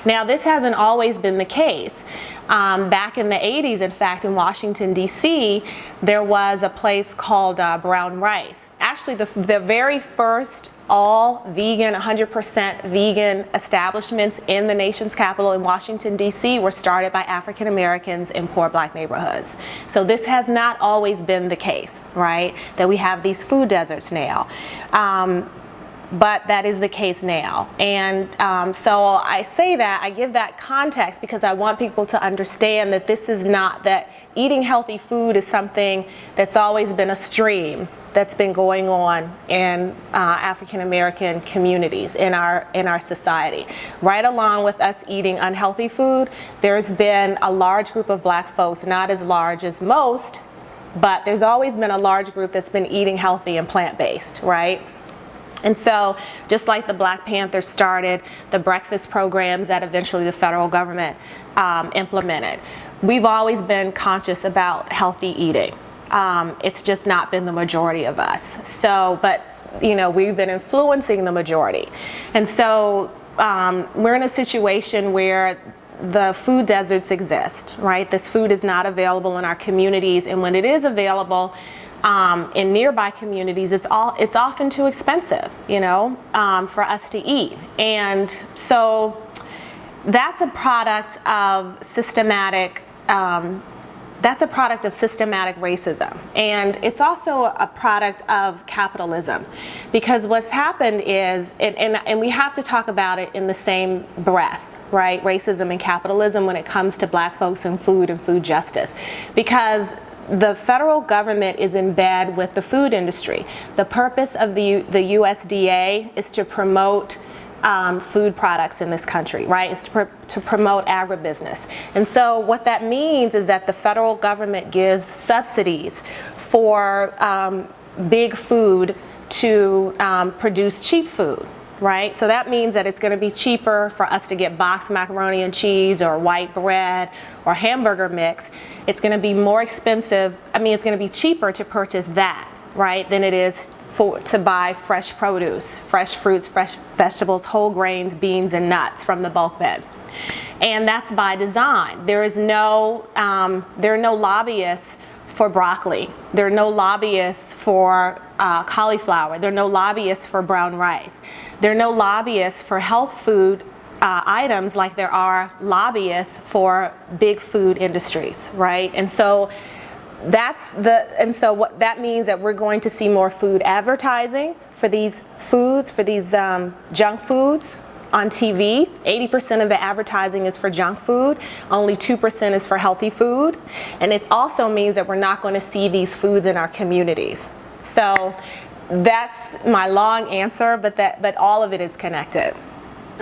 Now, this hasn't always been the case. Back in the 80s, in fact, in Washington, D.C., there was a place called Brown Rice. Actually, the very first all vegan, 100% vegan establishments in the nation's capital in Washington, D.C. were started by African Americans in poor black neighborhoods. So this has not always been the case, right? That we have these food deserts now. But that is the case now. And so I say that, I give that context because I want people to understand that this is not, that eating healthy food is something that's always been a stream that's been going on in African American communities in our society. Right along with us eating unhealthy food, there's been a large group of black folks, not as large as most, but there's always been a large group that's been eating healthy and plant-based, right? And so, just like the Black Panthers started the breakfast programs that eventually the federal government implemented, we've always been conscious about healthy eating. It's just not been the majority of us. So, but you know, we've been influencing the majority. And so we're in a situation where the food deserts exist, right? This food is not available in our communities, and when it is available, in nearby communities, it's often too expensive, you know, for us to eat. And so that's a product of systematic racism. And it's also a product of capitalism, because what's happened is, and we have to talk about it in the same breath, right? Racism and capitalism when it comes to black folks and food justice, because the federal government is in bed with the food industry. The purpose of the USDA is to promote food products in this country, right? It's to promote agribusiness. And so what that means is that the federal government gives subsidies for big food to produce cheap food, right? So that means that it's going to be cheaper for us to get boxed macaroni and cheese or white bread or hamburger mix. It's going to be more expensive. I mean, it's going to be cheaper to purchase that, right, than it is to buy fresh produce, fresh fruits, fresh vegetables, whole grains, beans, and nuts from the bulk bin. And that's by design. There are no lobbyists for broccoli. There are no lobbyists for cauliflower. There are no lobbyists for brown rice. There are no lobbyists for health food items like there are lobbyists for big food industries, right? And so what that means that we're going to see more food advertising for these foods, for these junk foods on TV. 80% of the advertising is for junk food. Only 2% is for healthy food. And it also means that we're not going to see these foods in our communities. So that's my long answer, but all of it is connected.